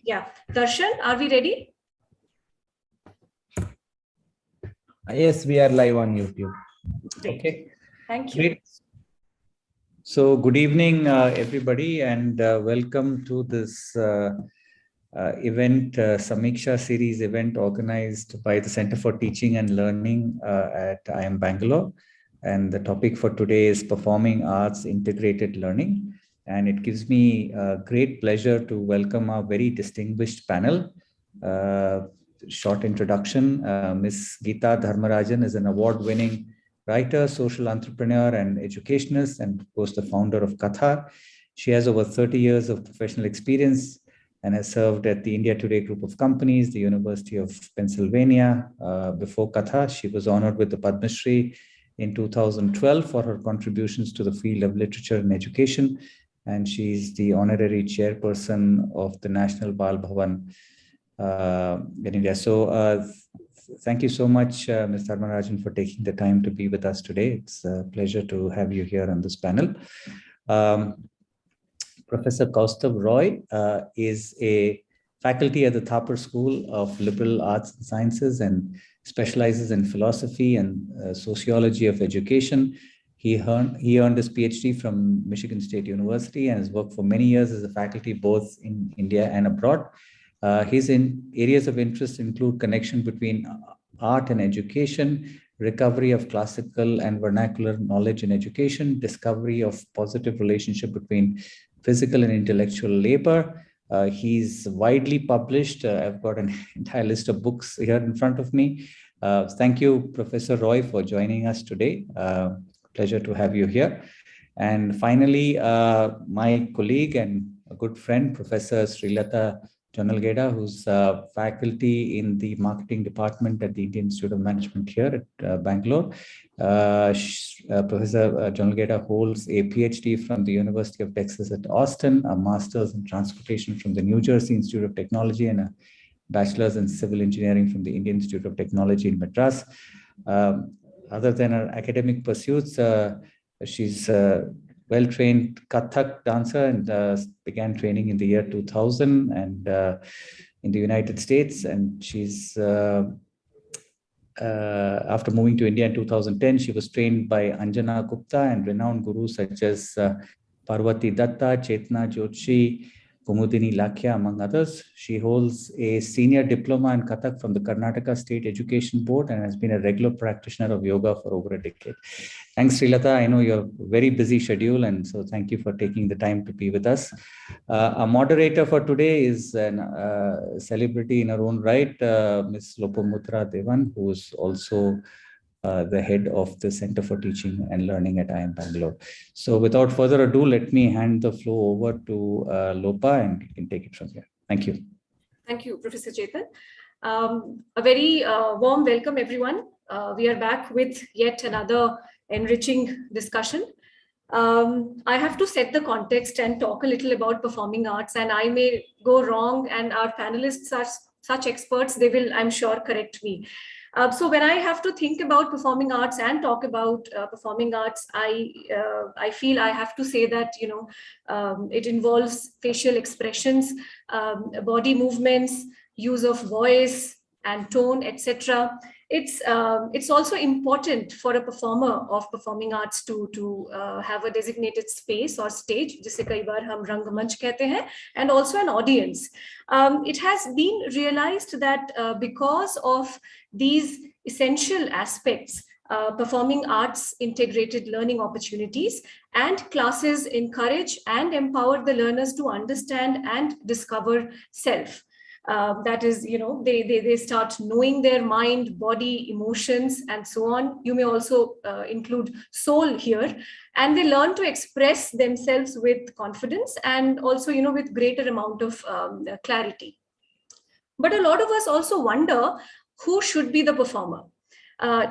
Yeah. Darshan, are we ready? Yes, we are live on YouTube. Great. Okay. Thank you. Great. So good evening, everybody, and welcome to this event, Samiksha series event organized by the Center for Teaching and Learning at IIM Bangalore. And the topic for today is Performing Arts Integrated Learning. And it gives me great pleasure to welcome our very distinguished panel. Short introduction, Ms. Geeta Dharmarajan is an award-winning writer, social entrepreneur, and educationist, and of course the founder of Katha. She has over 30 years of professional experience and has served at the India Today group of companies, the University of Pennsylvania. Before Katha, she was honored with the Padma Shri in 2012 for her contributions to the field of literature and education. And she's the honorary chairperson of the National Bal Bhavan in India. So thank you so much, Ms. Dharmarajan, for taking the time to be with us today. It's a pleasure to have you here on this panel. Professor Kaustav Roy is a faculty at the Thapar School of Liberal Arts and Sciences and specializes in philosophy and sociology of education. He earned his PhD from Michigan State University and has worked for many years as a faculty both in India and abroad. His areas of interest include connection between art and education, recovery of classical and vernacular knowledge in education, discovery of positive relationship between physical and intellectual labor. He's widely published. I've got an entire list of books here in front of me. Thank you, Professor Roy, for joining us today. Pleasure to have you here. And finally, my colleague and a good friend, Professor Srilatha, who's faculty in the marketing department at the Indian Institute of Management here at Bangalore. Professor Jonalgeda holds a PhD from the University of Texas at Austin, a master's in transportation from the New Jersey Institute of Technology, and a bachelor's in civil engineering from the Indian Institute of Technology in Madras. Other than her academic pursuits, she's well-trained Kathak dancer and began training in the year 2000 and in the United States. And she's, after moving to India in 2010, she was trained by Anjana Gupta and renowned gurus such as Parvati Datta, Chetna Joshi, Kumudini Lakhya, among others. She holds a senior diploma in Kathak from the Karnataka State Education Board and has been a regular practitioner of yoga for over a decade. Thanks, Srilatha. I know you're very busy schedule, and so thank you for taking the time to be with us. Our moderator for today is a celebrity in her own right, Ms. Lopamutra Devan, who is also the head of the Center for Teaching and Learning at IIM Bangalore. So without further ado, let me hand the floor over to Lopa and you can take it from here. Thank you. Thank you, Professor Chetan. A very warm welcome, everyone. We are back with yet another enriching discussion. I have to set the context and talk a little about performing arts, and I may go wrong, and our panelists are such experts, they will, I'm sure, correct me. So when I have to think about performing arts and talk about performing arts, I feel I have to say that, you know, it involves facial expressions, body movements, use of voice and tone, etc. It's also important for a performer of performing arts to have a designated space or stage, जिसे कई बार हम रंगमंच कहते हैं, and also an audience. It has been realized that because of these essential aspects, performing arts integrated learning opportunities and classes encourage and empower the learners to understand and discover self. That is, you know, they start knowing their mind, body, emotions, and so on. You may also include soul here, and they learn to express themselves with confidence and also, you know, with greater amount of clarity. But a lot of us also wonder who should be the performer,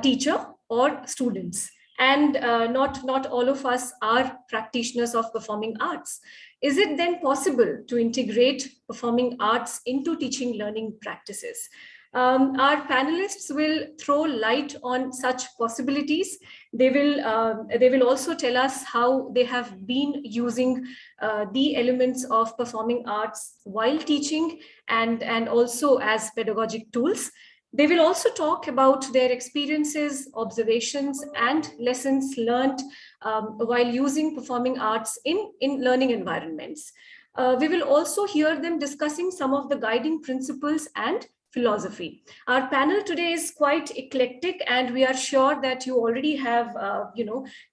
teacher or students. And not all of us are practitioners of performing arts. Is it then possible to integrate performing arts into teaching learning practices? Our panelists will throw light on such possibilities. They will also tell us how they have been using the elements of performing arts while teaching and also as pedagogic tools. They will also talk about their experiences, observations, and lessons learned while using performing arts in learning environments. We will also hear them discussing some of the guiding principles and philosophy. Our panel today is quite eclectic, and we are sure that you already have,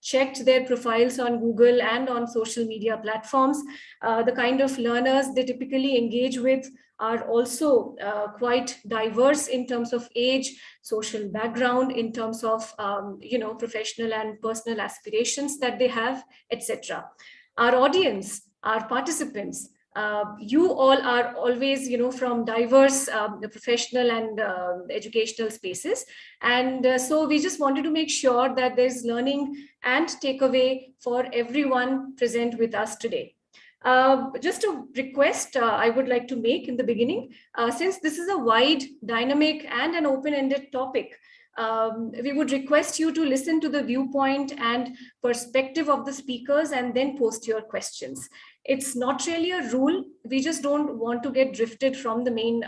checked their profiles on Google and on social media platforms. The kind of learners they typically engage with are also quite diverse in terms of age, social background, in terms of professional and personal aspirations that they have, etc. Our audience, our participants, you all are always, from diverse professional and educational spaces. And so we just wanted to make sure that there's learning and takeaway for everyone present with us today. Just a request I would like to make in the beginning, since this is a wide, dynamic, and an open-ended topic, we would request you to listen to the viewpoint and perspective of the speakers and then post your questions. It's not really a rule. We just don't want to get drifted from the main,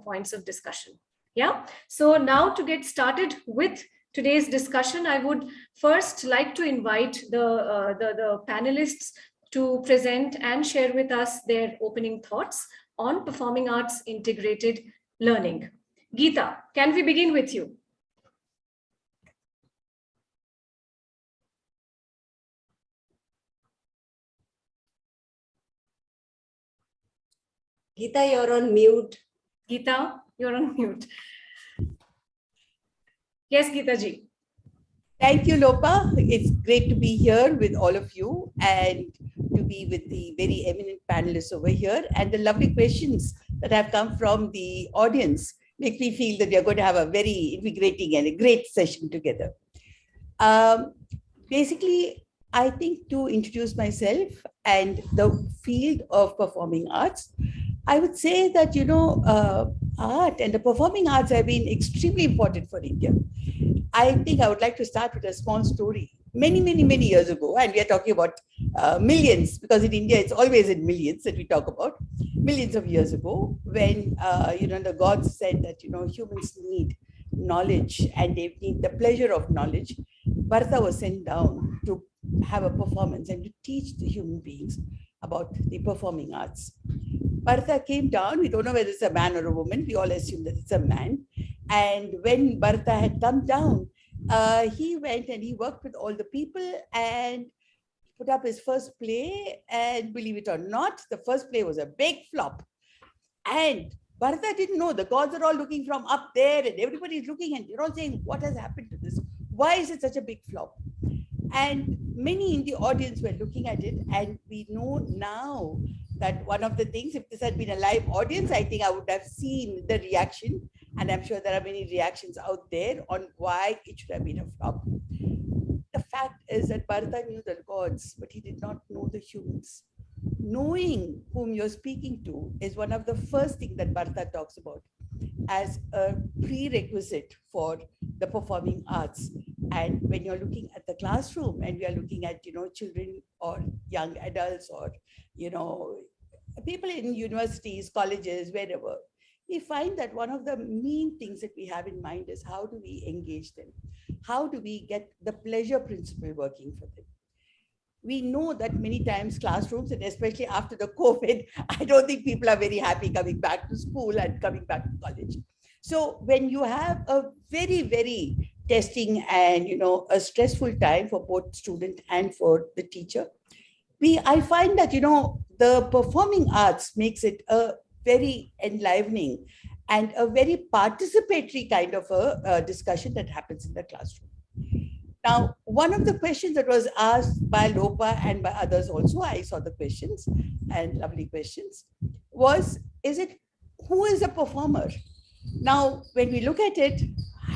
points of discussion. Yeah. So now to get started with today's discussion, I would first like to invite the panelists to present and share with us their opening thoughts on performing arts integrated learning. Geeta, can we begin with you? Geeta, you're on mute. Geeta, you're on mute. Yes, Geeta ji. Thank you, Lopa. It's great to be here with all of you and to be with the very eminent panelists over here. And the lovely questions that have come from the audience make me feel that we are going to have a very invigorating and a great session together. Basically, I think to introduce myself and the field of performing arts, I would say that, art and the performing arts have been extremely important for India. I think I would like to start with a small story. Many, many, many years ago, and we are talking about millions, because in India, it's always in millions that we talk about, millions of years ago, when, the gods said that, humans need knowledge and they need the pleasure of knowledge. Bharata was sent down to have a performance and to teach the human beings about the performing arts. Bharata came down. We don't know whether it's a man or a woman. We all assume that it's a man. And when Bharata had come down, he went and he worked with all the people and put up his first play. And believe it or not, the first play was a big flop. And Bharata didn't know. The gods are all looking from up there and everybody's looking and they're all saying, what has happened to this? Why is it such a big flop? And many in the audience were looking at it, and we know now that one of the things, if this had been a live audience, I think I would have seen the reaction, and I'm sure there are many reactions out there on why it should have been a flop. The fact is that Bharata knew the gods, but he did not know the humans. Knowing whom you're speaking to is one of the first things that Bharata talks about as a prerequisite for the performing arts. And when you're looking at the classroom and we are looking at, children or young adults or, people in universities, colleges, wherever, we find that one of the main things that we have in mind is how do we engage them? How do we get the pleasure principle working for them? We know that many times classrooms, and especially after the COVID, I don't think people are very happy coming back to school and coming back to college. So when you have a very, very testing and, a stressful time for both student and for the teacher, I find that, the performing arts makes it a very enlivening and a very participatory kind of a discussion that happens in the classroom. Now, one of the questions that was asked by Lopa and by others also, I saw the questions and lovely questions, was, who is a performer? Now, when we look at it,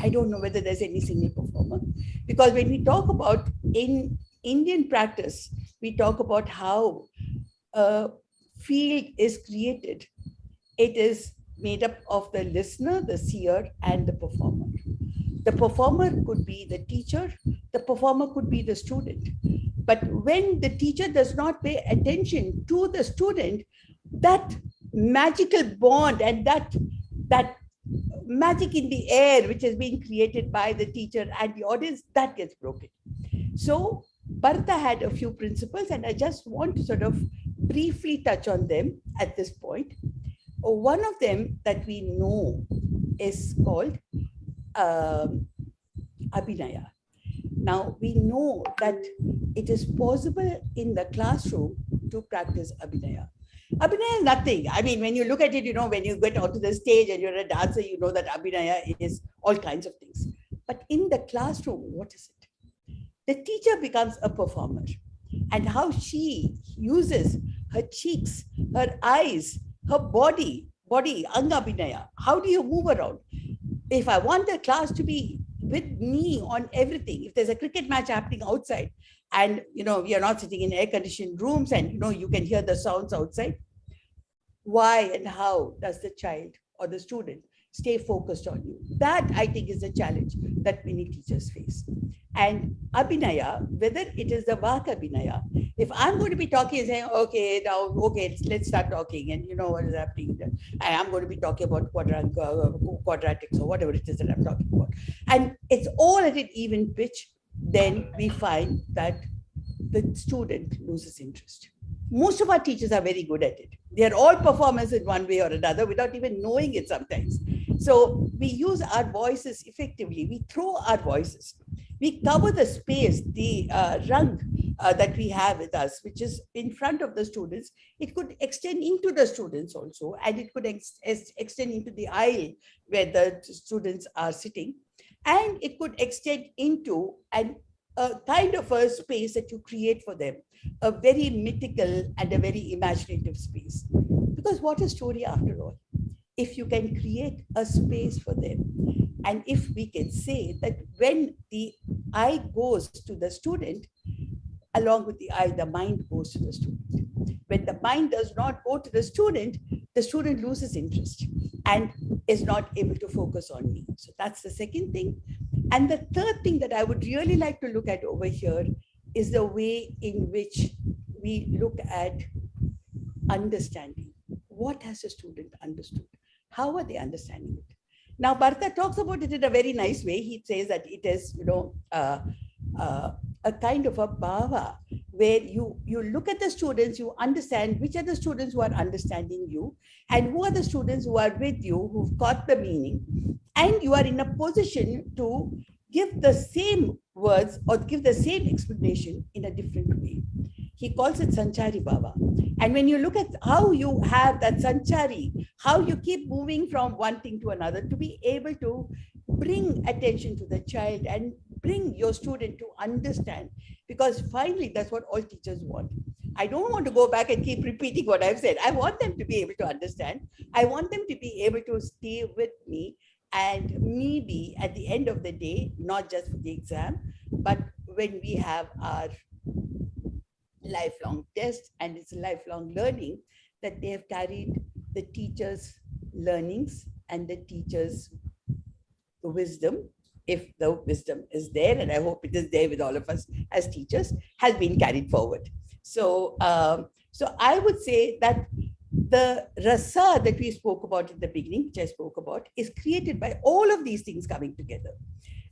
I don't know whether there's any single performer, because when we talk about in Indian practice, we talk about how a field is created. It is made up of the listener, the seer, and the performer. The performer could be the teacher, the performer could be the student. But when the teacher does not pay attention to the student, that magical bond and that magic in the air which has been created by the teacher and the audience, that gets broken. So Bharata had a few principles, and I just want to sort of briefly touch on them at this point. One of them that we know is called Abhinaya. Now, we know that it is possible in the classroom to practice Abhinaya. Abhinaya is nothing. I mean, when you look at it, you know, when you get onto the stage and you're a dancer, you know that Abhinaya is all kinds of things. But in the classroom, what is it? The teacher becomes a performer, and how she uses her cheeks, her eyes, her body, Anga Abhinaya. How do you move around? If I want the class to be with me on everything, if there's a cricket match happening outside and, you know, we are not sitting in air-conditioned rooms and, you know, you can hear the sounds outside, why and how does the child or the student stay focused on you? That, I think, is a challenge that many teachers face. And Abhinaya, whether it is the Vak Abhinaya, if I'm going to be talking and saying, okay, now, okay, let's start talking, and you know what is happening there. I am going to be talking about quadratics or whatever it is that I'm talking about. And it's all at an even pitch, then we find that the student loses interest. Most of our teachers are very good at it. They are all performers in one way or another without even knowing it sometimes. So we use our voices effectively. We throw our voices. We cover the space, the rung that we have with us, which is in front of the students. It could extend into the students also, and it could extend into the aisle where the students are sitting. And it could extend into a kind of a space that you create for them, a very mythical and a very imaginative space. Because what is story after all? If you can create a space for them, and if we can say that when the eye goes to the student, along with the eye, the mind goes to the student. When the mind does not go to the student loses interest and is not able to focus on me. So that's the second thing. And the third thing that I would really like to look at over here is the way in which we look at understanding. What has a student understood? How are they understanding it? Now, Bharata talks about it in a very nice way. He says that it is, you know, a kind of a bhava where you look at the students, you understand which are the students who are understanding you and who are the students who are with you, who've got the meaning, and you are in a position to give the same words or give the same explanation in a different way. He calls it Sanchari Bhava. And when you look at how you have that Sanchari, how you keep moving from one thing to another to be able to bring attention to the child and bring your student to understand, because finally that's what all teachers want. I don't want to go back and keep repeating what I've said. I want them to be able to understand. I want them to be able to stay with me and maybe at the end of the day, not just for the exam, but when we have our lifelong test and it's lifelong learning, that they have carried the teacher's learnings and the teacher's wisdom, if the wisdom is there, and I hope it is there with all of us as teachers, has been carried forward. So, so I would say that the rasa that we spoke about in the beginning, which I spoke about, is created by all of these things coming together.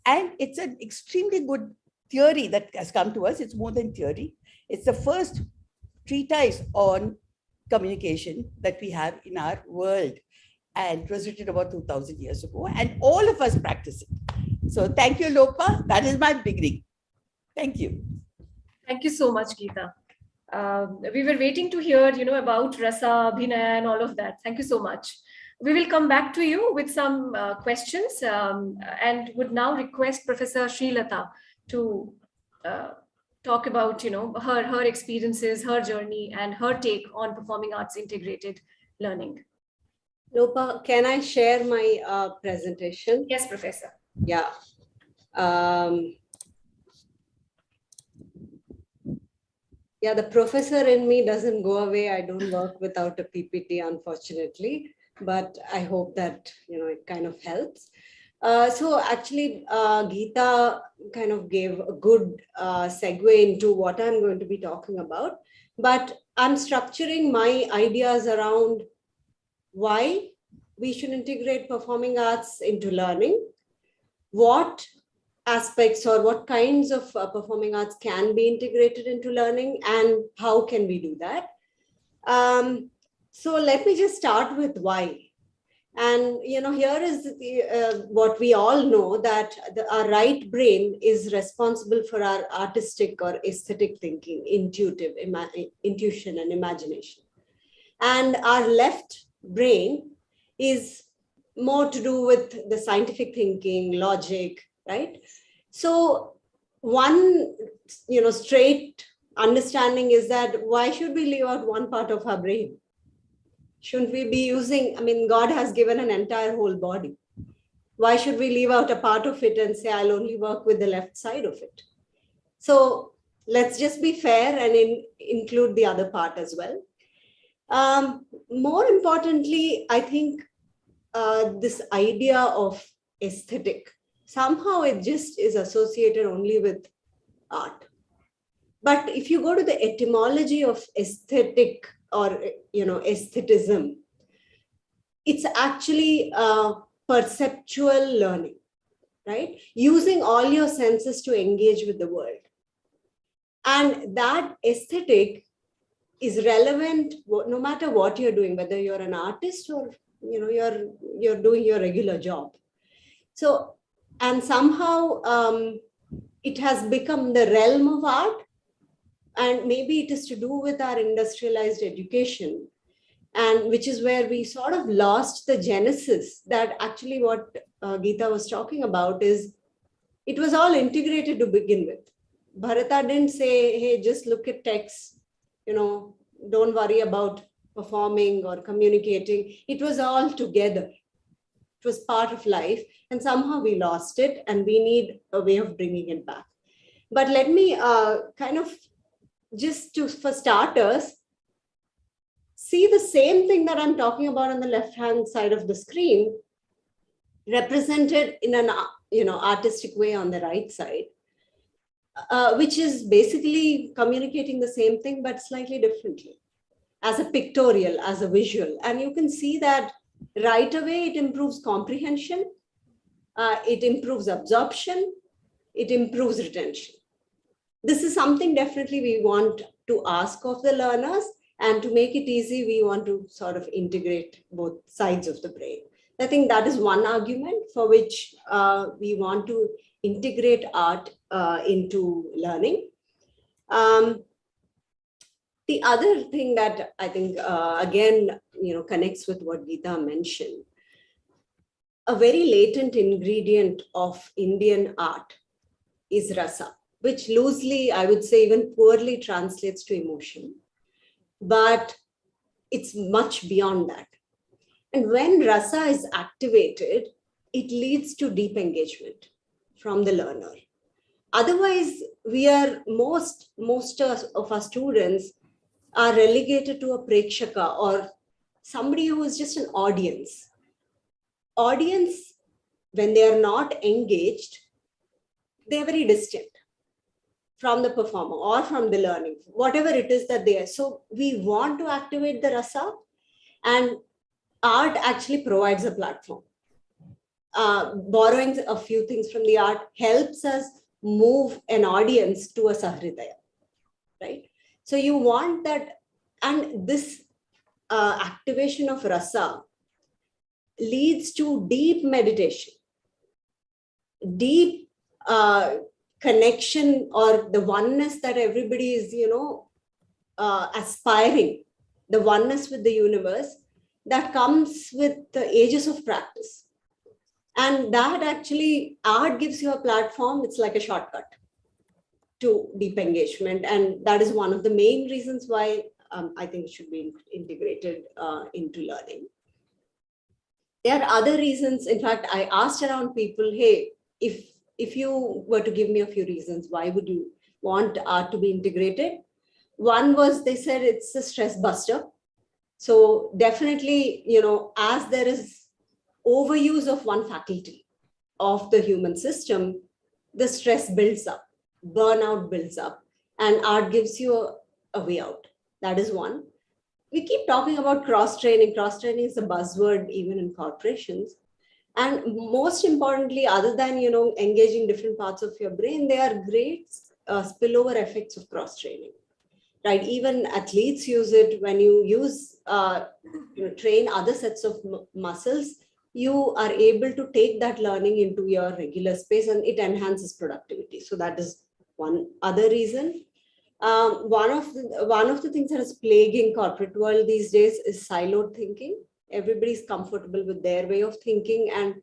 And it's an extremely good theory that has come to us. It's more than theory. It's the first treatise on communication that we have in our world. And it was written about 2000 years ago. And all of us practice it. So thank you, Lopa. That is my beginning. Thank you. Thank you so much, Geeta. We were waiting to hear, about Rasa, Abhinaya and all of that. Thank you so much. We will come back to you with some questions and would now request Professor Srilatha to talk about, her experiences, her journey and her take on performing arts integrated learning. Lopa, can I share my presentation? Yes, Professor. Yeah. Yeah, the professor in me doesn't go away. I don't work without a PPT, unfortunately. but I hope that, it kind of helps. So actually, Geeta kind of gave a good segue into what I'm going to be talking about, but I'm structuring my ideas around why we should integrate performing arts into learning, what aspects or what kinds of performing arts can be integrated into learning, and how can we do that. So let me just start with why. And here is what we all know, that our right brain is responsible for our artistic or aesthetic thinking, intuition and imagination. And our left brain is more to do with the scientific thinking, logic, right? So one, straight understanding is that why should we leave out one part of our brain? Shouldn't we be using, God has given an entire whole body. Why should we leave out a part of it and say, I'll only work with the left side of it? So let's just be fair and include the other part as well. More importantly, I think this idea of aesthetic, somehow it just is associated only with art. But if you go to the etymology of aesthetic or aestheticism, it's actually perceptual learning, right? Using all your senses to engage with the world. And that aesthetic is relevant no matter what you're doing, whether you're an artist or you're doing your regular job. So, and somehow it has become the realm of art, and maybe it is to do with our industrialized education, and which is where we sort of lost the genesis, that actually what Geeta was talking about is it was all integrated to begin with. Bharata didn't say, hey, just look at text, don't worry about performing or communicating. It was all together. It was part of life, and somehow we lost it, and we need a way of bringing it back. But let me for starters, see the same thing that I'm talking about on the left-hand side of the screen represented in an artistic way on the right side, which is basically communicating the same thing but slightly differently, as a pictorial, as a visual. And you can see that right away it improves comprehension, it improves absorption, it improves retention. This is something definitely we want to ask of the learners, and to make it easy, we want to sort of integrate both sides of the brain. I think that is one argument for which we want to integrate art into learning. The other thing that I think, again, connects with what Geeta mentioned, a very latent ingredient of Indian art is rasa, which loosely, I would say, even poorly translates to emotion. But it's much beyond that. And when rasa is activated, it leads to deep engagement from the learner. Otherwise, most of our students are relegated to a prekshaka, or somebody who is just an audience. Audience, when they are not engaged, they are very distant from the performer or from the learning, whatever it is that they are. So we want to activate the rasa, and art actually provides a platform. Borrowing a few things from the art helps us move an audience to a sahridaya, right? So you want that, and this activation of rasa leads to deep meditation, deep connection, or the oneness that everybody is, aspiring, the oneness with the universe that comes with the ages of practice. And that actually, art gives you a platform. It's like a shortcut to deep engagement. And that is one of the main reasons why I think it should be integrated into learning. There are other reasons. In fact, I asked around people, hey, if you were to give me a few reasons, why would you want art to be integrated? One was, they said it's a stress buster. So definitely, as there is overuse of one faculty of the human system, the stress builds up, burnout builds up, and art gives you a way out. That is one. We keep talking about cross-training. Cross-training is a buzzword even in corporations. And most importantly, other than, engaging different parts of your brain, there are great spillover effects of cross-training, right? Even athletes use it. When you train other sets of muscles, you are able to take that learning into your regular space and it enhances productivity. So that is one other reason. One of the things that is plaguing corporate world these days is siloed thinking. Everybody's comfortable with their way of thinking, and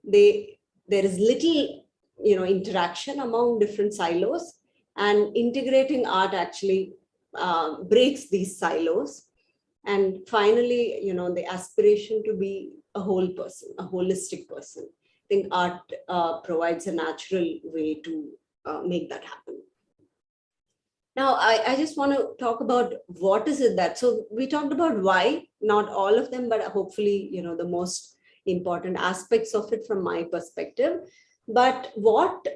there is little, interaction among different silos. And integrating art actually breaks these silos. And finally, the aspiration to be a whole person, a holistic person. I think art provides a natural way to make that happen. Now, I just want to talk about what is it that, so we talked about why, not all of them, but hopefully, the most important aspects of it from my perspective. But what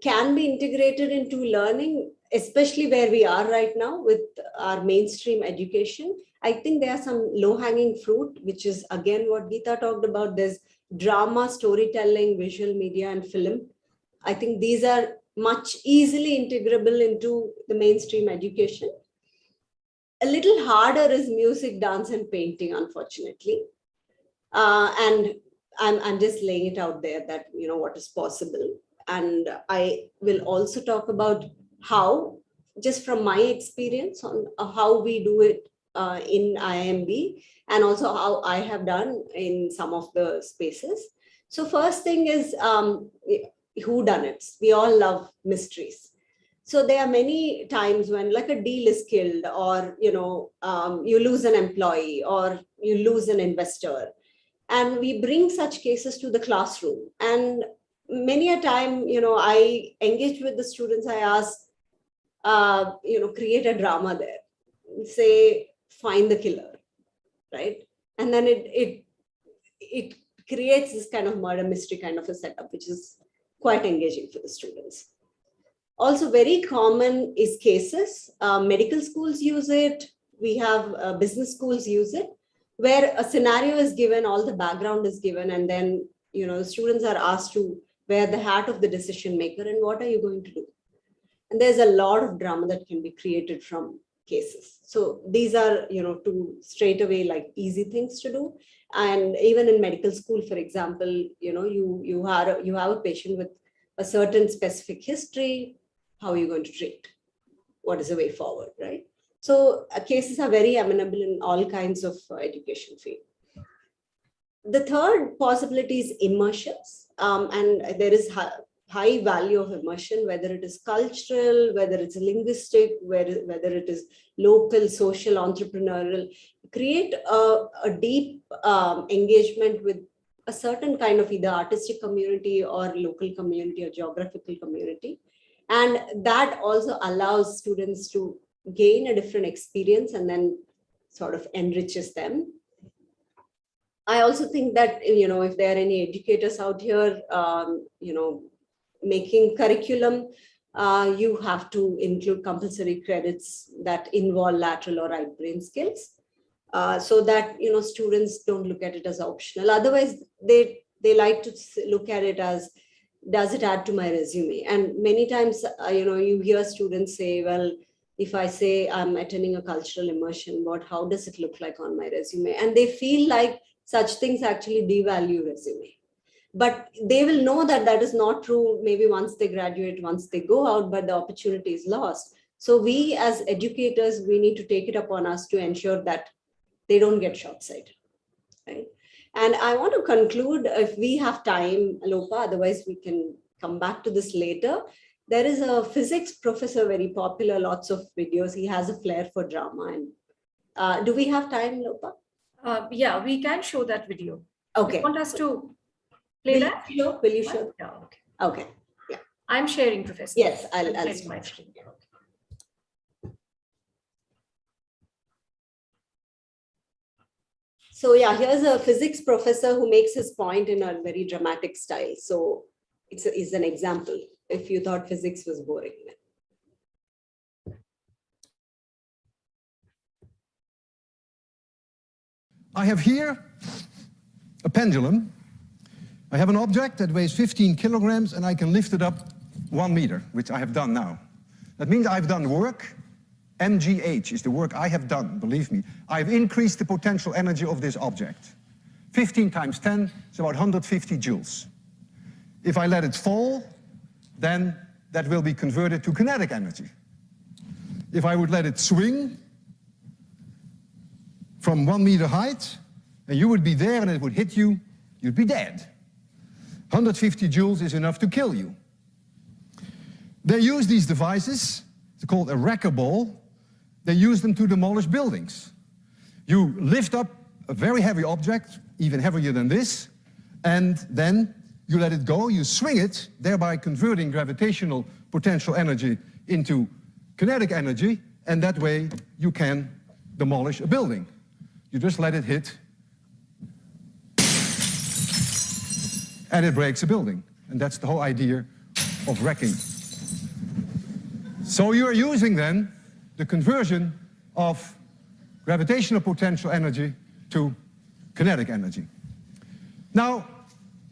can be integrated into learning, especially where we are right now with our mainstream education, I think there are some low-hanging fruit, which is again what Geeta talked about. There's drama, storytelling, visual media, and film. I think these are much easily integrable into the mainstream education. A little harder is music, dance, and painting, unfortunately. And I'm just laying it out there that, what is possible. And I will also talk about how, just from my experience on how we do it in IIMB, and also how I have done in some of the spaces. So first thing is whodunits. We all love mysteries. So there are many times when like a deal is killed, or, you lose an employee, or you lose an investor. And we bring such cases to the classroom. And many a time, I engage with the students, I ask, create a drama there. Say, find the killer, right? And then it creates this kind of murder mystery kind of a setup, which is quite engaging for the students. Also very common is cases. Medical schools use it. We have business schools use it, where a scenario is given, all the background is given, and then, the students are asked to wear the hat of the decision maker, and what are you going to do? And there's a lot of drama that can be created from cases. So these are, two straight away, like easy things to do. And even in medical school, for example, you have a patient with a certain specific history. How are you going to treat? What is the way forward, right? So cases are very amenable in all kinds of education field. The third possibility is immersions. And there is high value of immersion, whether it is cultural, whether it's linguistic, whether it is local, social, entrepreneurial. Create a deep engagement with a certain kind of either artistic community or local community or geographical community. And that also allows students to gain a different experience and then sort of enriches them. I also think that, if there are any educators out here, making curriculum, you have to include compulsory credits that involve lateral or right brain skills, so that, students don't look at it as optional. Otherwise, they like to look at it as, does it add to my resume? And many times, you hear students say, well, if I say I'm attending a cultural immersion, how does it look like on my resume? And they feel like such things actually devalue resume. But they will know that that is not true maybe once they graduate, once they go out, but the opportunity is lost. So we as educators, we need to take it upon us to ensure that they don't get short-sighted, right? And I want to conclude, if we have time, Lopa, otherwise we can come back to this later. There is a physics professor, very popular, lots of videos. He has a flair for drama. And do we have time, Lopa? Yeah, we can show that video. Okay. You want us to play that? Will you show? Yeah, okay. Okay. Yeah. I'm sharing, Professor. Yes, I'll sharing my screen. So yeah, here's a physics professor who makes his point in a very dramatic style. So it's an example if you thought physics was boring. I have here a pendulum. I have an object that weighs 15 kilograms and I can lift it up 1 meter, which I have done now. That means I've done work. MGH is the work I have done, believe me. I've increased the potential energy of this object. 15 times 10 is about 150 joules. If I let it fall, then that will be converted to kinetic energy. If I would let it swing from 1 meter height, and you would be there and it would hit you, you'd be dead. 150 joules is enough to kill you. They use these devices, it's called a wrecker ball. They use them to demolish buildings. You lift up a very heavy object, even heavier than this, and then you let it go, you swing it, thereby converting gravitational potential energy into kinetic energy, and that way you can demolish a building. You just let it hit, and it breaks a building. And that's the whole idea of wrecking. So you are using then the conversion of gravitational potential energy to kinetic energy. Now,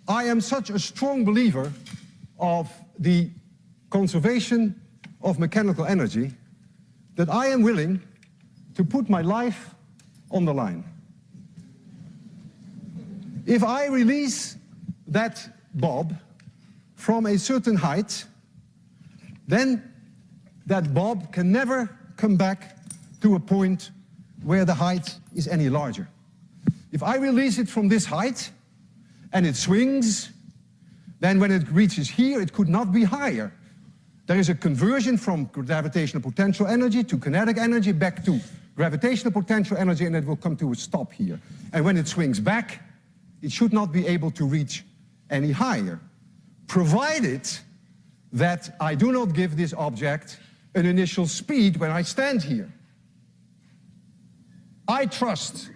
I am such a strong believer of the conservation of mechanical energy that I am willing to put my life on the line. If I release that bob from a certain height, then that bob can never come back to a point where the height is any larger. If I release it from this height and it swings, then when it reaches here, it could not be higher. There is a conversion from gravitational potential energy to kinetic energy back to gravitational potential energy, and it will come to a stop here. And when it swings back, it should not be able to reach any higher, provided that I do not give this object an initial speed when I stand here. I trust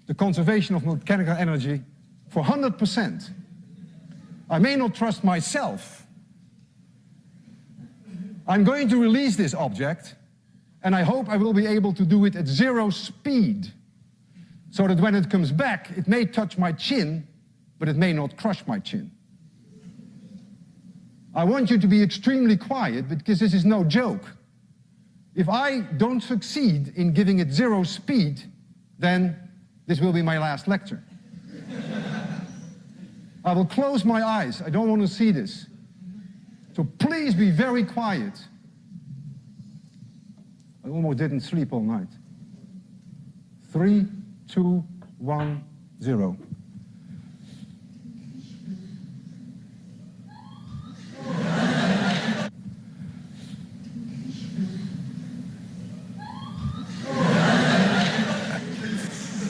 the conservation of mechanical energy for 100%. I may not trust myself. I'm going to release this object, and I hope I will be able to do it at 0 speed, so that when it comes back, it may touch my chin, but it may not crush my chin. I want you to be extremely quiet, because this is no joke. If I don't succeed in giving it 0 speed, then this will be my last lecture. I will close my eyes. I don't want to see this. So please be very quiet. I almost didn't sleep all night. 3, 2, 1, 0.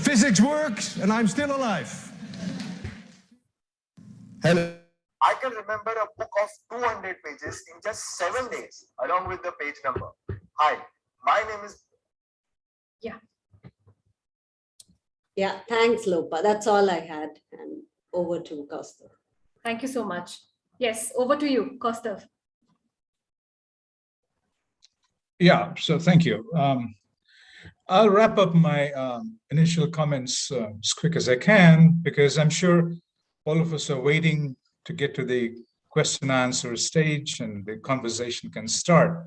Physics works, and I'm still alive. Hello. I can remember a book of 200 pages in just 7 days, along with the page number. Hi, my name is... Yeah, thanks, Lopa. That's all I had. And over to Kaustav. Thank you so much. Yes, over to you, Kaustav. Yeah, so thank you. I'll wrap up my initial comments as quick as I can, because I'm sure all of us are waiting to get to the question and answer stage and the conversation can start.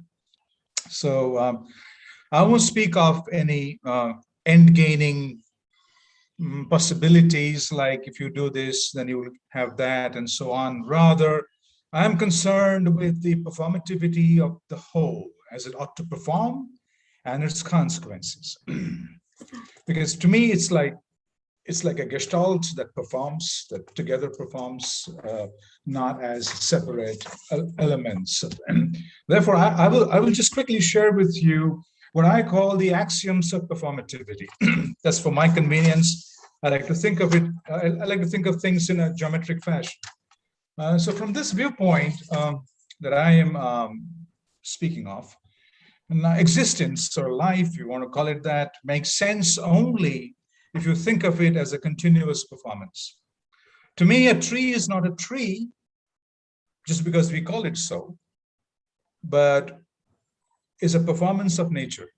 So I won't speak of any end gaining possibilities, like if you do this, then you will have that and so on. Rather, I'm concerned with the performativity of the whole, as it ought to perform, and its consequences. Because to me, it's like a gestalt that performs, that together performs, not as separate elements. And therefore, I will just quickly share with you what I call the axioms of performativity. That's for my convenience. I like to think of it. I like to think of things in a geometric fashion. So from this viewpoint that I am speaking of, existence or life, you want to call it that, makes sense only if you think of it as a continuous performance. To me, a tree is not a tree just because we call it so, but is a performance of nature.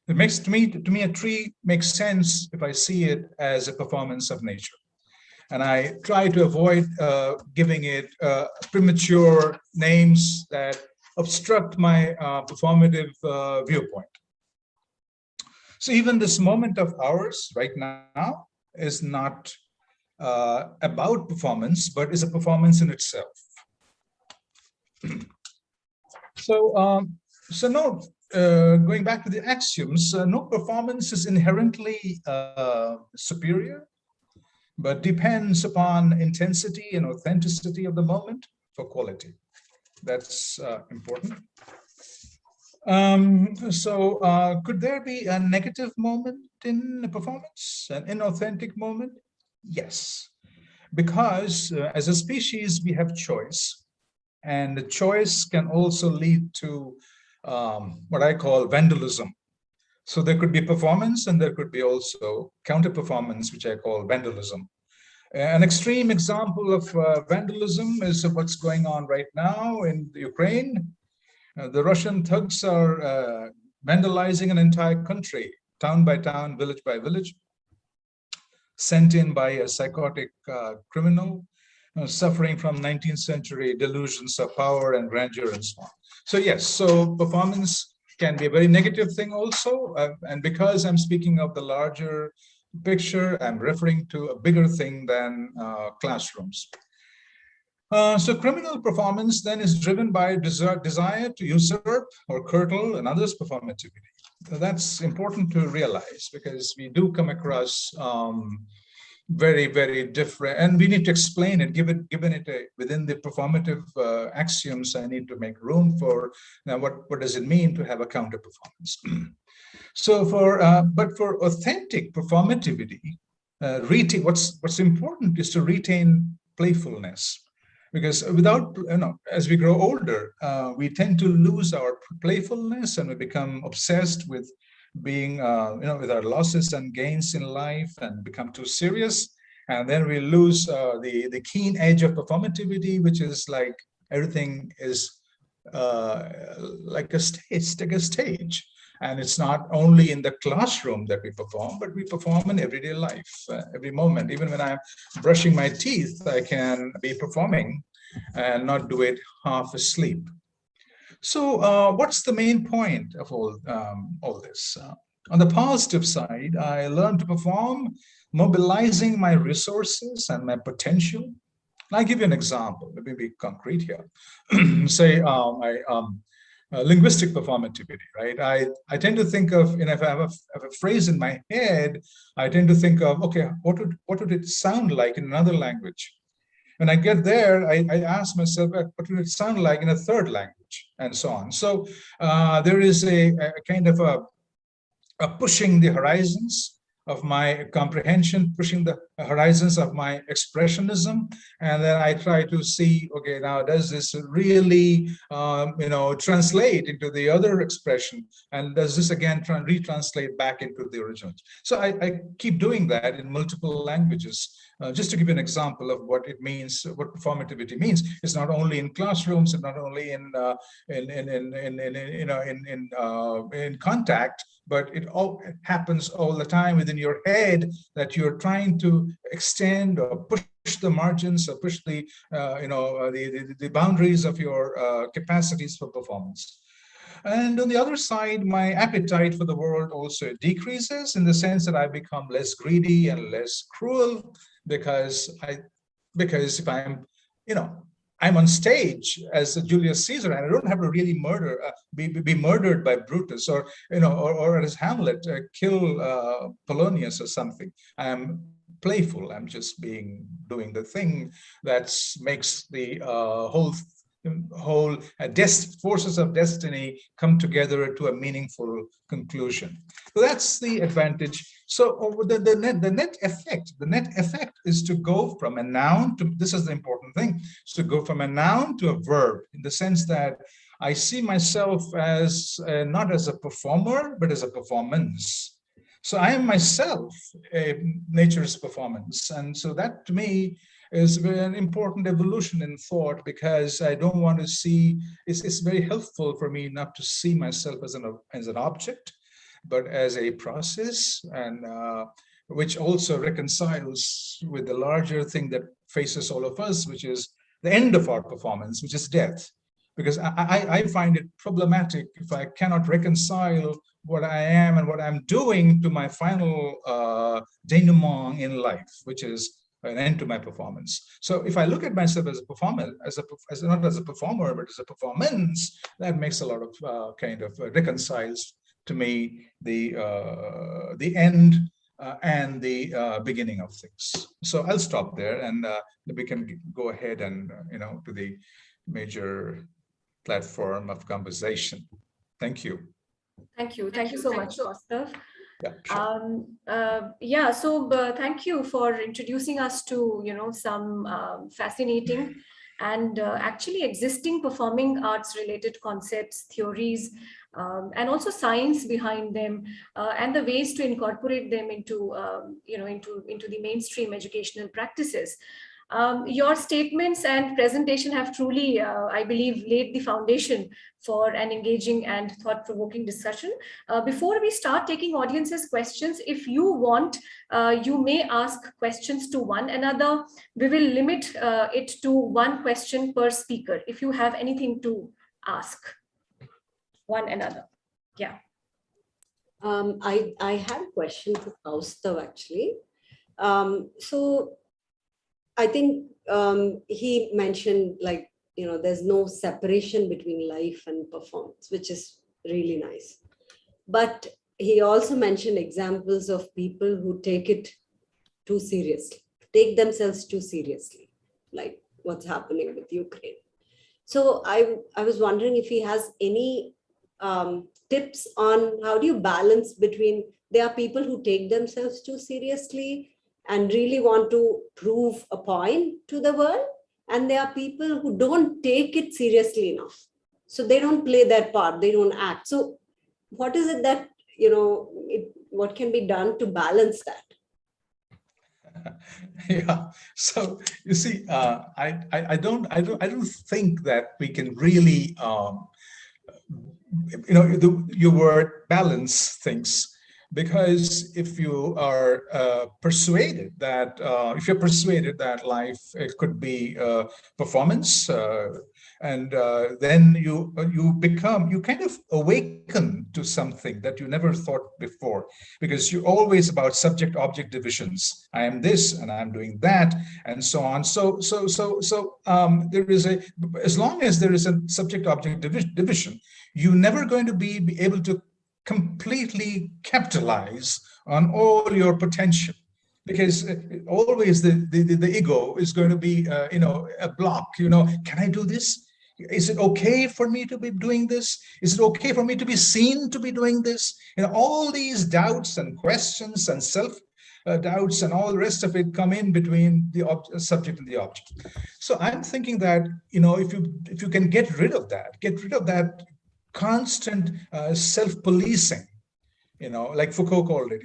It makes to me a tree makes sense if I see it as a performance of nature. And I try to avoid giving it premature names that obstruct my performative viewpoint. So even this moment of ours right now is not about performance, but is a performance in itself. So, going back to the axioms, no performance is inherently superior, but depends upon intensity and authenticity of the moment for quality. That's important. Could there be a negative moment in a performance, an inauthentic moment? Yes, because as a species, we have choice. And the choice can also lead to what I call vandalism. So there could be performance and there could be also counter-performance, which I call vandalism. An extreme example of vandalism is what's going on right now in Ukraine. The Russian thugs are vandalizing an entire country, town by town, village by village, sent in by a psychotic criminal suffering from 19th century delusions of power and grandeur and so on. So yes, so performance can be a very negative thing also. And because I'm speaking of the larger picture, I'm referring to a bigger thing than classrooms. So criminal performance then is driven by desire to usurp or curtail another's performativity. That's important to realize because we do come across very, very different, and we need to explain it, given it within the performative axioms. I need to make room for now. What does it mean to have a counter performance? So but for authentic performativity, what's important is to retain playfulness. Because without, as we grow older, we tend to lose our playfulness and we become obsessed with being, with our losses and gains in life and become too serious. And then we lose the keen edge of performativity, which is like everything is like a stage. And it's not only in the classroom that we perform, but we perform in everyday life, every moment. Even when I'm brushing my teeth, I can be performing and not do it half asleep. So what's the main point of all this? On the positive side, I learned to perform, mobilizing my resources and my potential. I'll give you an example. Let me be concrete here. Say linguistic performativity, right? I tend to think of, if I have a phrase in my head, I tend to think of, okay, what would it sound like in another language? When I get there, I ask myself, what would it sound like in a third language, and so on. So there is a kind of a pushing the horizons of my comprehension, pushing the horizons of my expressionism, and then I try to see, okay, now does this really, translate into the other expression, and does this again retranslate back into the original? So I keep doing that in multiple languages. Just to give you an example of what it means, what performativity means, it's not only in classrooms and not only in contact, but it all happens all the time within your head, that you're trying to extend or push the margins or push the boundaries of your capacities for performance. And on the other side, my appetite for the world also decreases, in the sense that I become less greedy and less cruel, because if I'm on stage as a Julius Caesar, and I don't have to really be murdered by Brutus, or as Hamlet kill Polonius or something. I'm playful. I'm just doing the thing that makes the whole forces of destiny come together to a meaningful conclusion. So that's the advantage. So the net effect is to go from a noun to, this is the important thing, is to go from a noun to a verb, in the sense that I see myself as not as a performer, but as a performance. So I am myself nature's performance. And so that to me is an important evolution in thought, because I don't want to see, it's very helpful for me not to see myself as an object, but as a process, and which also reconciles with the larger thing that faces all of us, which is the end of our performance, which is death. Because I find it problematic if I cannot reconcile what I am and what I'm doing to my final denouement in life, which is an end to my performance. So if I look at myself as a performer, not as a performer, but as a performance, that makes a lot of kind of reconciles to me the end and the beginning of things. So I'll stop there, and we can go ahead and to the major platform of conversation. Thank you. Thank you. Thank you so much, Kaustav. Yeah, sure. So thank you for introducing us to some fascinating and actually existing performing arts related concepts, theories, and also science behind them, and the ways to incorporate them into into the mainstream educational practices. Your statements and presentation have truly, I believe, laid the foundation for an engaging and thought-provoking discussion. Before we start taking audience's questions, if you want, you may ask questions to one another. We will limit it to one question per speaker if you have anything to ask one another. Yeah. I had a question for Kaustav, actually. So I think he mentioned, like, there's no separation between life and performance, which is really nice. But he also mentioned examples of people who take it too seriously, take themselves too seriously, like what's happening with Ukraine. So I was wondering if he has any tips on how do you balance between, there are people who take themselves too seriously and really want to prove a point to the world, and there are people who don't take it seriously enough. So they don't play their part, they don't act. So what is it that, what can be done to balance that? Yeah. So you see, I don't think that we can really, your word balance things. Because if you are persuaded that life, it could be performance, and then you kind of awaken to something that you never thought before, because you're always about subject-object divisions. I am this and I'm doing that, and so on. So there is as long as there is a subject-object division, you're never going to be able to completely capitalize on all your potential, because always the ego is going to be a block. Can I do this? Is it okay for me to be doing this? Is it okay for me to be seen to be doing this? All these doubts and questions and self doubts and all the rest of it come in between the subject and the object. So I'm thinking that if you can get rid of that constant self-policing, like Foucault called it,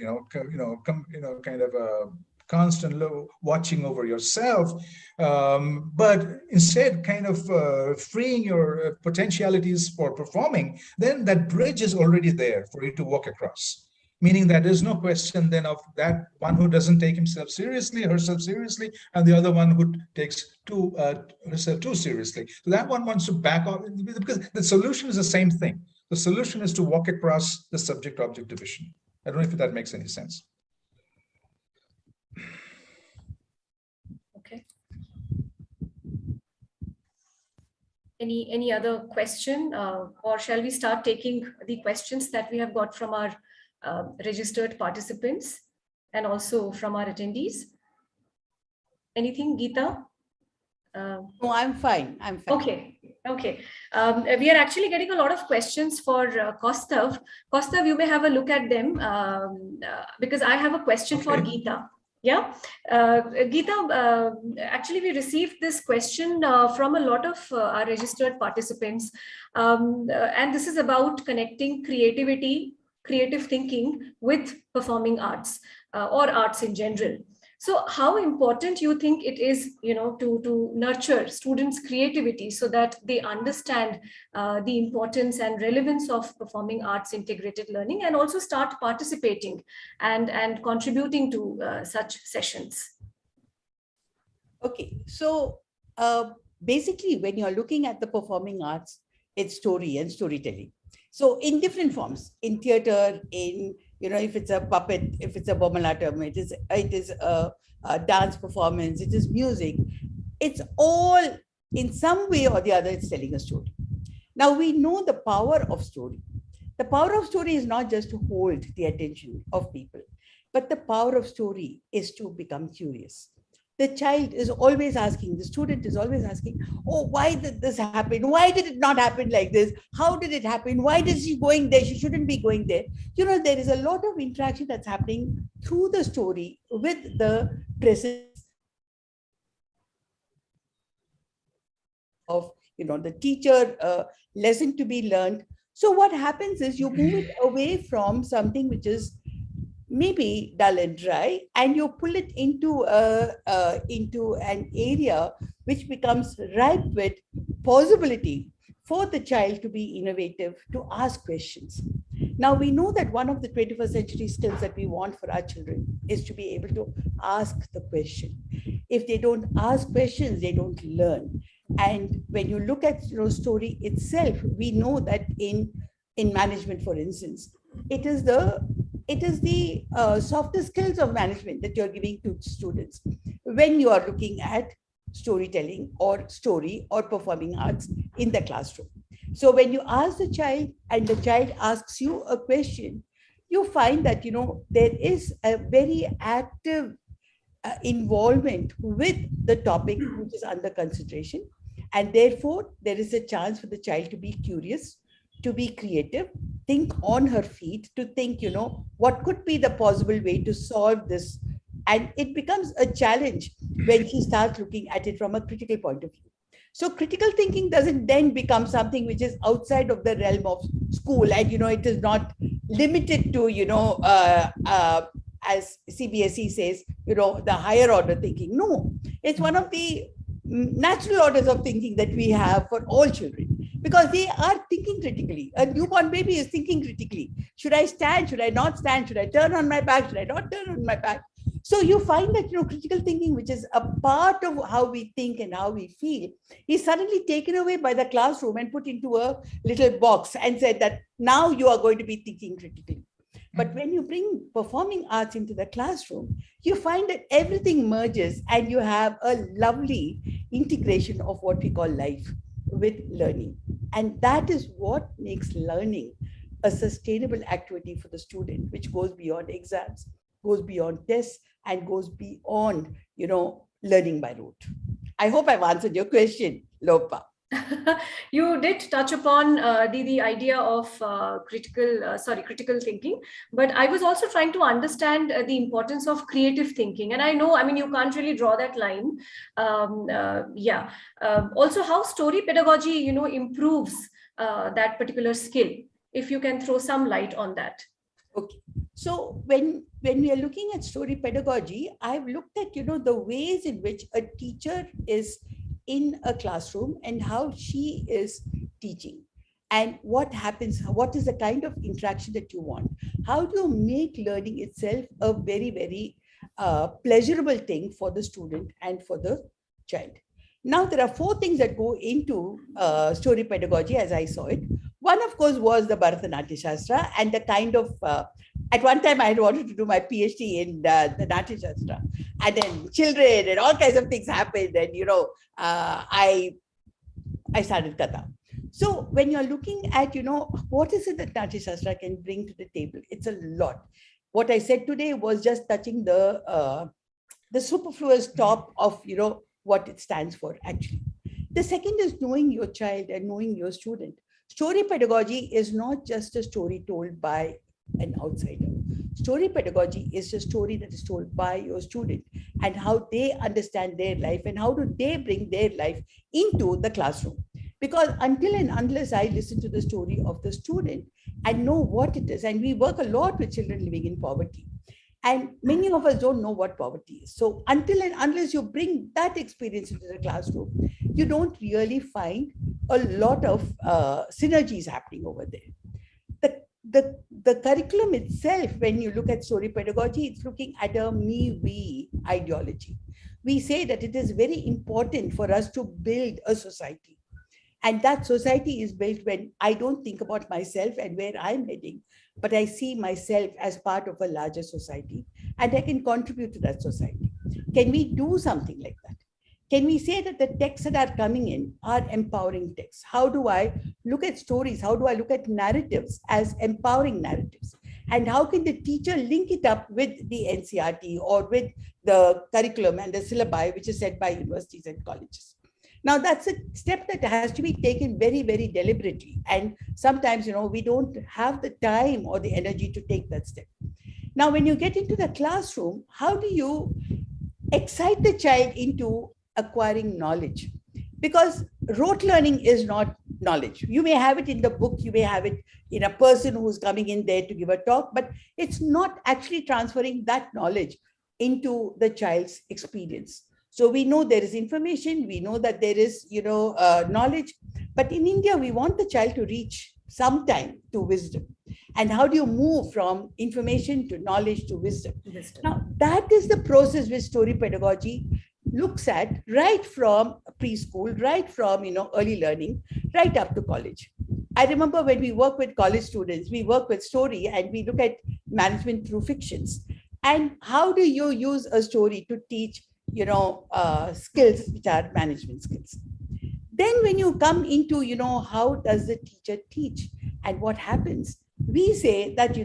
kind of a constant watching over yourself, but instead kind of freeing your potentialities for performing, then that bridge is already there for you to walk across. Meaning that there's no question then of that one who doesn't take himself seriously, herself seriously, and the other one who takes herself too seriously. So that one wants to back off, because the solution is the same thing. The solution is to walk across the subject-object division. I don't know if that makes any sense. Okay. Any other question, or shall we start taking the questions that we have got from our registered participants and also from our attendees? Anything, Geeta? No, I'm fine. Okay. We are actually getting a lot of questions for Kaustav. Kaustav, you may have a look at them, because I have a question for Geeta. Yeah, Geeta, actually we received this question from a lot of our registered participants, and this is about connecting creativity creative thinking with performing arts or arts in general. So how important you think it is, to nurture students' creativity so that they understand the importance and relevance of performing arts integrated learning and also start participating and contributing to such sessions? Okay, so basically, when you're looking at the performing arts, it's story and storytelling. So in different forms, in theater, in if it's a puppet, if it's a bomalatam, it is a dance performance, it is music. It's all in some way or the other. It's telling a story. Now we know the power of story. The power of story is not just to hold the attention of people, but the power of story is to become curious. The child is always asking, the student is always asking, oh, why did this happen? Why did it not happen like this? How did it happen? Why is she going there? She shouldn't be going there. There is a lot of interaction that's happening through the story with the presence of, the teacher lesson to be learned. So what happens is you move it away from something which is maybe dull and dry, and you pull it into an area which becomes ripe with possibility for the child to be innovative, to ask questions. Now we know that one of the 21st century skills that we want for our children is to be able to ask the question. If they don't ask questions, they don't learn. And when you look at story itself, we know that in management, for instance, it is the softer skills of management that you're giving to students when you are looking at storytelling or story or performing arts in the classroom. So when you ask the child and the child asks you a question, you find that there is a very active involvement with the topic which is under consideration, and therefore there is a chance for the child to be curious, to be creative, think on her feet, to think, what could be the possible way to solve this. And it becomes a challenge when she starts looking at it from a critical point of view. So critical thinking doesn't then become something which is outside of the realm of school. And, it is not limited to, as CBSE says, the higher order thinking. No, it's one of the natural orders of thinking that we have for all children, because they are thinking critically. A newborn baby is thinking critically. Should I stand? Should I not stand? Should I turn on my back? Should I not turn on my back? So you find that, critical thinking, which is a part of how we think and how we feel, is suddenly taken away by the classroom and put into a little box and said that now you are going to be thinking critically. But when you bring performing arts into the classroom, you find that everything merges and you have a lovely integration of what we call life with learning. And that is what makes learning a sustainable activity for the student, which goes beyond exams, goes beyond tests, and goes beyond, learning by rote. I hope I've answered your question, Lopa. You did touch upon the idea of critical thinking, but I was also trying to understand the importance of creative thinking. And I know, you can't really draw that line. Also, how story pedagogy, improves that particular skill, if you can throw some light on that. Okay. So when we are looking at story pedagogy, I've looked at, the ways in which a teacher is in a classroom and how she is teaching, and what happens, what is the kind of interaction that you want. How do you make learning itself a very, very pleasurable thing for the student and for the child? Now, there are 4 things that go into story pedagogy as I saw it. One, of course, was the Bharatanatyam Shastra, and the kind of, at one time I had wanted to do my PhD in the Natya Shastra, and then children and all kinds of things happened, and, I started Katha. So when you're looking at, what is it that Natya Shastra can bring to the table? It's a lot. What I said today was just touching the superfluous top of, what it stands for, actually. The second is knowing your child and knowing your student. Story pedagogy is not just a story told by an outsider. Story pedagogy is a story that is told by your student and how they understand their life and how do they bring their life into the classroom. Because until and unless I listen to the story of the student and know what it is, and we work a lot with children living in poverty, and many of us don't know what poverty is. So until and unless you bring that experience into the classroom, you don't really find a lot of synergies happening over there. The curriculum itself, when you look at story pedagogy, it's looking at a me-we ideology. We say that it is very important for us to build a society. And that society is built when I don't think about myself and where I'm heading, but I see myself as part of a larger society, and I can contribute to that society. Can we do something like that? Can we say that the texts that are coming in are empowering texts? How do I look at stories? How do I look at narratives as empowering narratives? And how can the teacher link it up with the NCERT or with the curriculum and the syllabi, which is set by universities and colleges? Now, that's a step that has to be taken very, very deliberately. And sometimes, we don't have the time or the energy to take that step. Now, when you get into the classroom, how do you excite the child into acquiring knowledge? Because rote learning is not knowledge. You may have it in the book, you may have it in a person who's coming in there to give a talk, but it's not actually transferring that knowledge into the child's experience. So we know there is information, we know that there is, knowledge, but in India, we want the child to reach sometime to wisdom. And how do you move from information to knowledge to wisdom? Now, that is the process which story pedagogy looks at, right from preschool, right from, early learning, right up to college. I remember when we work with college students, we work with story and we look at management through fictions. And how do you use a story to teach, skills which are management skills? Then when you come into, how does the teacher teach and what happens? We say that,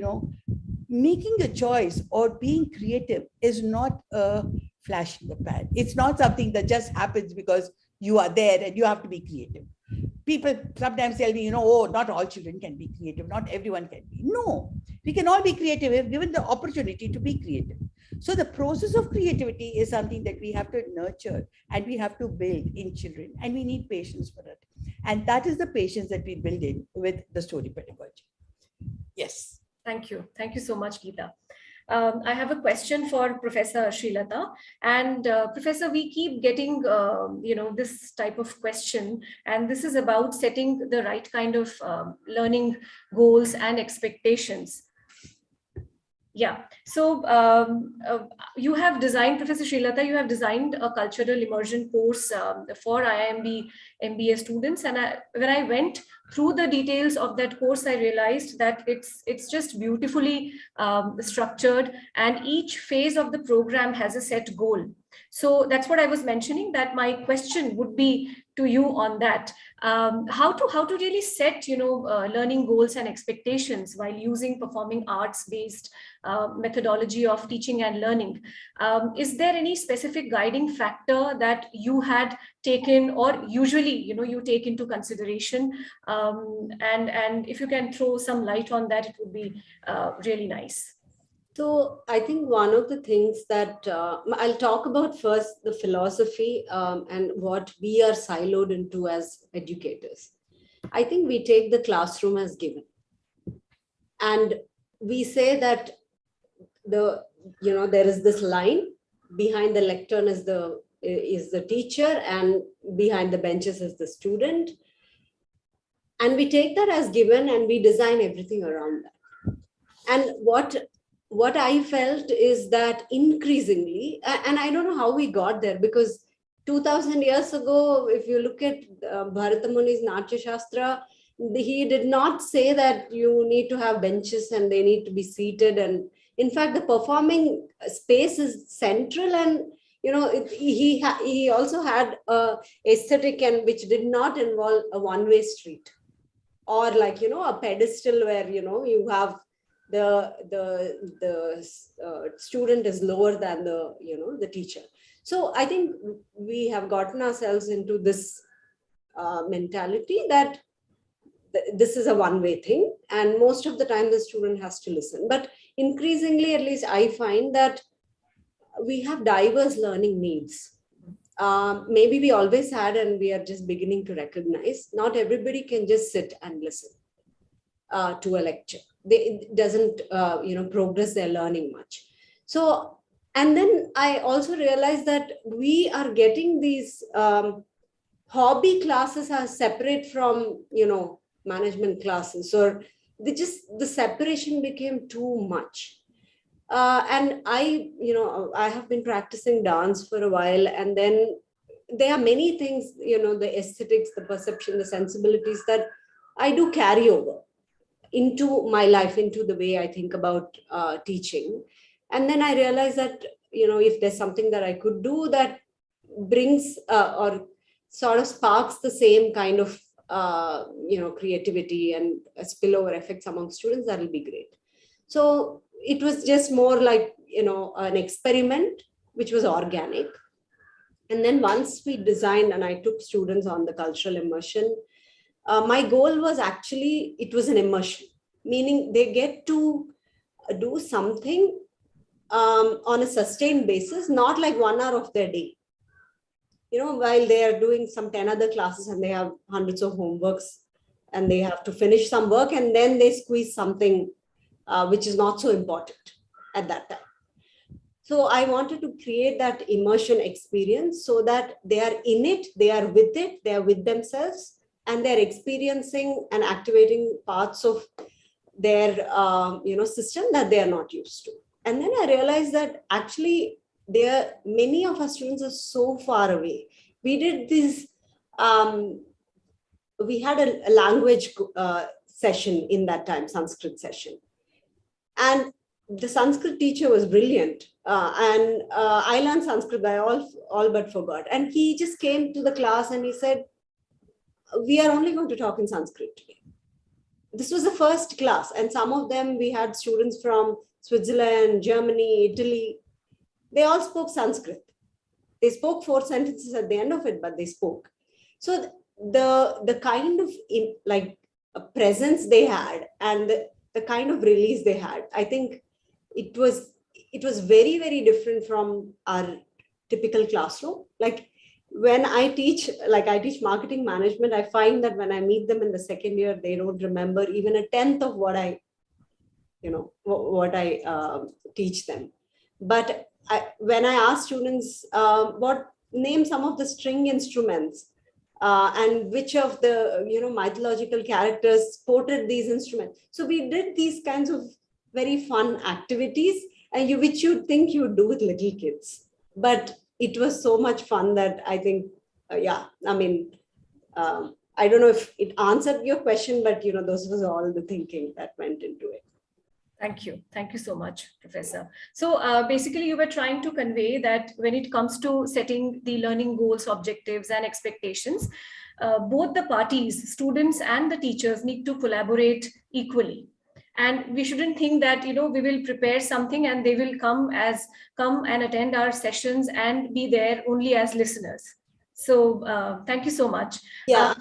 making a choice or being creative is not a flash in the pan. It's not something that just happens because you are there and you have to be creative. People sometimes tell me, not all children can be creative. Not everyone can be. No, we can all be creative if given the opportunity to be creative. So the process of creativity is something that we have to nurture and we have to build in children, and we need patience for it. And that is the patience that we build in with the story pedagogy. Yes. Thank you. Thank you so much, Geeta. I have a question for Professor Srilatha. And Professor, we keep getting, this type of question, and this is about setting the right kind of learning goals and expectations. Yeah. So you have designed, Professor Srilatha, you have designed a cultural immersion course for IIMB MBA students. And when I went through the details of that course, I realized that it's just beautifully structured, and each phase of the program has a set goal. So that's what I was mentioning, that my question would be to you on that. How to really set, learning goals and expectations while using performing arts-based methodology of teaching and learning. Is there any specific guiding factor that you had taken, or usually, you take into consideration? And if you can throw some light on that, it would be really nice. So I think one of the things that I'll talk about first, the philosophy and what we are siloed into as educators. I think we take the classroom as given. And we say that there is this line, behind the lectern is the teacher, and behind the benches is the student. And we take that as given and we design everything around that. And what I felt is that increasingly, and I don't know how we got there, because 2000 years ago, if you look at Bharata Muni's Natya Shastra, he did not say that you need to have benches and they need to be seated. And in fact, the performing space is central, and he also had a aesthetic and which did not involve a one-way street, or a pedestal where you have the student is lower than the teacher. So I think we have gotten ourselves into this mentality that this is a one-way thing, and most of the time the student has to listen. But increasingly, at least I find that we have diverse learning needs. maybe we always had, and we are just beginning to recognize, not everybody can just sit and listen to a lecture. It doesn't, progress their learning much. So, and then I also realized that we are getting these hobby classes are separate from, management classes, or the separation became too much. And I have been practicing dance for a while, and then there are many things, the aesthetics, the perception, the sensibilities that I do carry over into my life, into the way I think about teaching. And then I realized that, if there's something that I could do that brings or sort of sparks the same kind of, creativity and spillover effects among students, that will be great. So it was just more like, an experiment, which was organic. And then once we designed and I took students on the cultural immersion, my goal was actually, it was an immersion, meaning they get to do something on a sustained basis, not like 1 hour of their day. While they are doing some 10 other classes and they have hundreds of homeworks and they have to finish some work, and then they squeeze something which is not so important at that time. So I wanted to create that immersion experience so that they are in it, they are with it, they are with themselves, and they're experiencing and activating parts of their system that they are not used to. And then I realized that actually many of our students are so far away. We did this, we had a language session in that time, Sanskrit session. And the Sanskrit teacher was brilliant. And I learned Sanskrit, I all but forgot. And he just came to the class and he said, we are only going to talk in Sanskrit today. This was the first class. And some of them, we had students from Switzerland, Germany, Italy. They all spoke Sanskrit. They spoke 4 sentences at the end of it, but they spoke. So the kind of presence they had and the kind of release they had, I think it was very, very different from our typical classroom. Like when I teach marketing management, I find that when I meet them in the second year, they don't remember even a tenth of what I teach them. But when I ask students, name some of the string instruments and which of the mythological characters sported these instruments. So we did these kinds of very fun activities, which you'd think you'd do with little kids. But it was so much fun that I think, I don't know if it answered your question, but those was all the thinking that went into it. Thank you. Thank you so much, Professor. So basically, you were trying to convey that when it comes to setting the learning goals, objectives, and expectations, both the parties, students and the teachers, need to collaborate equally. And we shouldn't think that, we will prepare something and they will come and attend our sessions and be there only as listeners. So thank you so much. Yeah,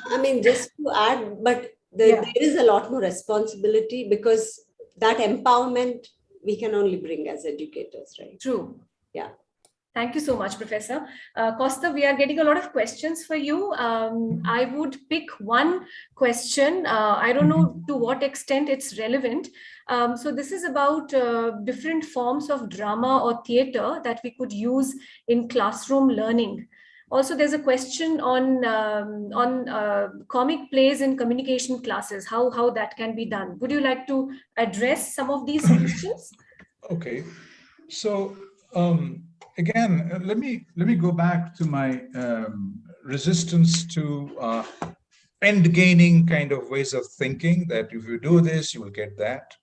just to add, but there is a lot more responsibility, because that empowerment we can only bring as educators, right? True. Yeah. Thank you so much, Professor. Kaustav, we are getting a lot of questions for you. I would pick one question. I don't know to what extent it's relevant. So this is about different forms of drama or theater that we could use in classroom learning. Also, there's a question on comic plays in communication classes, how that can be done. Would you like to address some of these questions? Okay. So again, let me go back to my resistance to end gaining kind of ways of thinking, that if you do this, you will get that.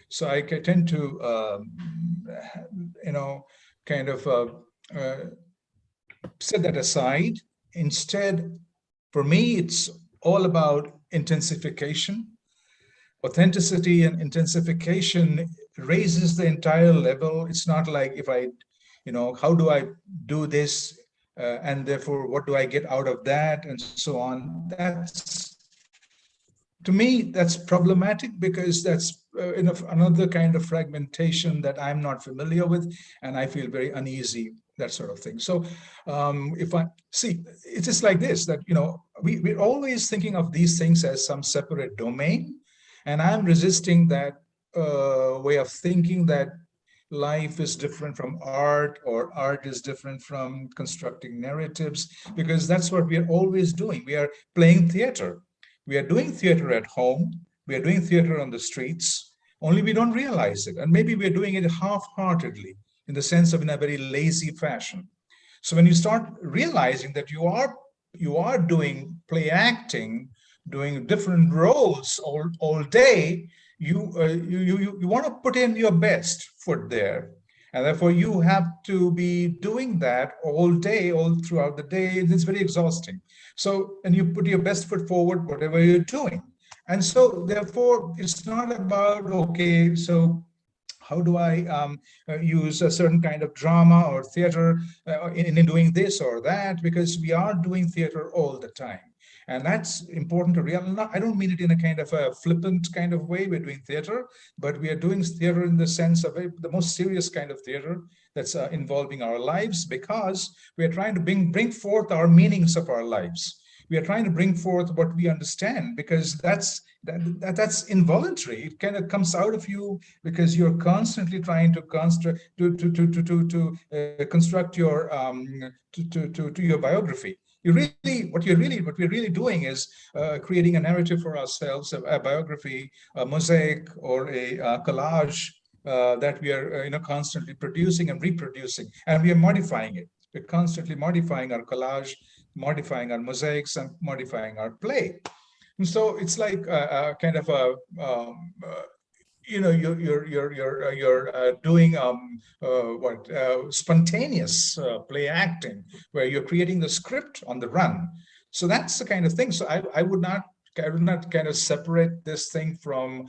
So I tend to, set that aside. Instead, for me, it's all about intensification. Authenticity and intensification raises the entire level. It's not like if I, how do I do this? And therefore, what do I get out of that? And so on. To me, that's problematic, because that's another kind of fragmentation that I'm not familiar with, and I feel very uneasy that sort of thing. So if I see, it's just like this, that, we're always thinking of these things as some separate domain. And I'm resisting that way of thinking, that life is different from art, or art is different from constructing narratives, because that's what we are always doing. We are playing theater. We are doing theater at home. We are doing theater on the streets, only we don't realize it. And maybe we're doing it half-heartedly, in the sense of in a very lazy fashion. So when you start realizing that you are doing play acting, doing different roles all day, you want to put in your best foot there, and therefore you have to be doing that all day, all throughout the day. It's very exhausting. So, and you put your best foot forward, whatever you're doing. And so therefore it's not about, okay, so how do I use a certain kind of drama or theater in doing this or that, because we are doing theater all the time. And that's important to realize. I don't mean it in a kind of a flippant kind of way. We're doing theater, but we are doing theater in the sense of the most serious kind of theater that's involving our lives, because we are trying to bring forth our meanings of our lives. We are trying to bring forth what we understand, because that's involuntary. It kind of comes out of you because you're constantly trying to construct your your biography. What we're really doing is creating a narrative for ourselves, a biography, a mosaic, or a collage that we are constantly producing and reproducing, and we are modifying it. We're constantly modifying our collage, modifying our mosaics, and modifying our play. And so it's like kind of a you're doing spontaneous play acting, where you're creating the script on the run. So that's the kind of thing. So I would not kind of separate this thing from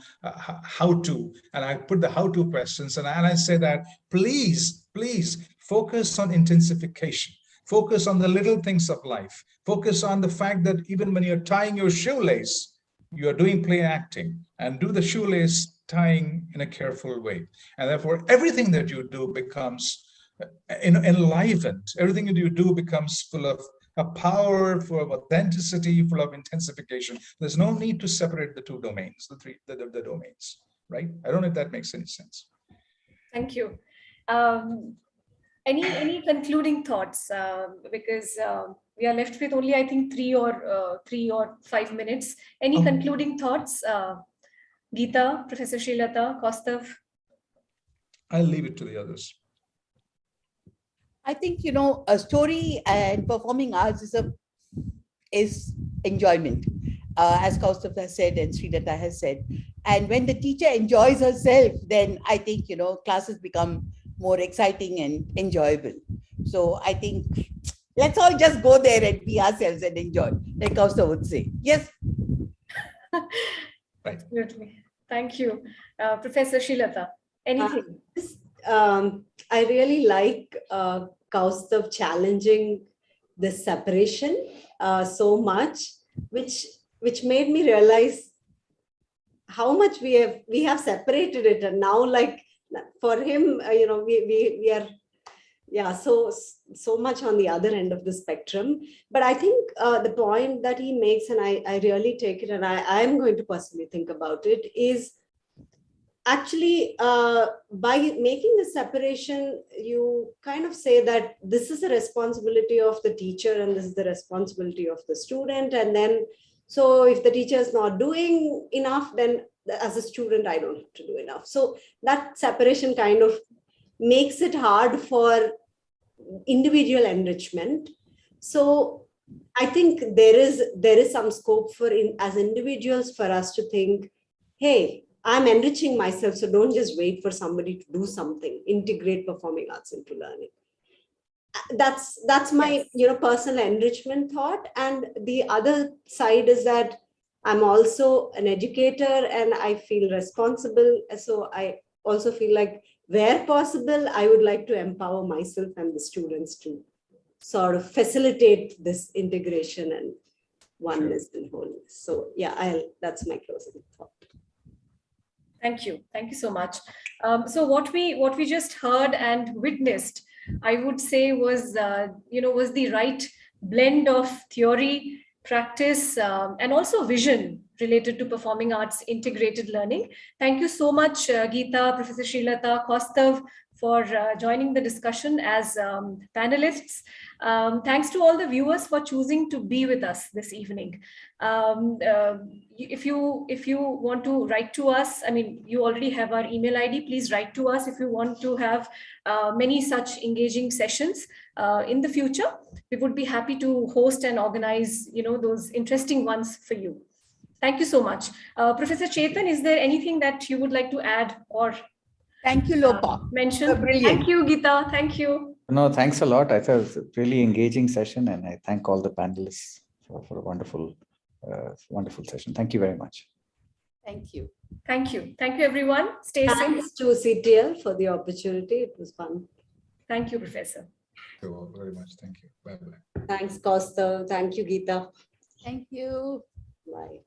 how to, and I put the how to questions, and I say that please focus on intensification. Focus on the little things of life. Focus on the fact that even when you're tying your shoelace, you are doing play acting, and do the shoelace tying in a careful way. And therefore, everything that you do becomes enlivened. Everything that you do becomes full of a power, full of authenticity, full of intensification. There's no need to separate the two domains, the domains, right? I don't know if that makes any sense. Thank you. Any concluding thoughts? Because we are left with only, I think, 3 or 5 minutes. Any concluding thoughts? Geeta, Professor Srilatha, Kaustav? I'll leave it to the others. I think, a story and performing arts is enjoyment, as Kaustav has said and Srilatha has said. And when the teacher enjoys herself, then I think, classes become more exciting and enjoyable. So I think let's all just go there and be ourselves and enjoy, like Kaustav would say. Yes. Absolutely. Thank you. Professor Srilatha, anything? I really like Kaustav challenging this separation so much, which made me realize how much we have separated it, and now, like, for him, we are so much on the other end of the spectrum. But I think the point that he makes, and I really take it, and I am going to personally think about it, is actually by making the separation, you kind of say that this is the responsibility of the teacher and this is the responsibility of the student. And then, so if the teacher is not doing enough, then as a student, I don't have to do enough. So that separation kind of makes it hard for individual enrichment. So I think there is some scope for as individuals for us to think, hey, I'm enriching myself, so don't just wait for somebody to do something. Integrate performing arts into learning. That's my personal enrichment thought. And the other side is that I'm also an educator and I feel responsible. So I also feel like where possible, I would like to empower myself and the students to sort of facilitate this integration and oneness and wholeness. So yeah, that's my closing thought. Thank you so much. So what we just heard and witnessed I would say was, was the right blend of theory, practice, and also vision related to performing arts integrated learning. Thank you so much, Geeta, Professor Srilatha, Kaustav, for joining the discussion as panelists. Thanks to all the viewers for choosing to be with us this evening. If you want to write to us, I mean, you already have our email ID. Please write to us if you want to have many such engaging sessions in the future. We would be happy to host and organize, those interesting ones for you. Thank you so much. Professor Chetan, is there anything that you would like to add or Thank you, Lopa. mention? Brilliant. Thank you, Geeta. Thank you. No, thanks a lot. I thought it was a really engaging session, and I thank all the panelists for a wonderful session. Thank you very much. Thank you. Thank you. Thank you, everyone. Stay safe. Thanks to CTL for the opportunity. It was fun. Thank you, Professor. Thank you all very much. Thank you. Bye-bye. Thanks, Kaustav. Thank you, Geeta. Thank you. Bye.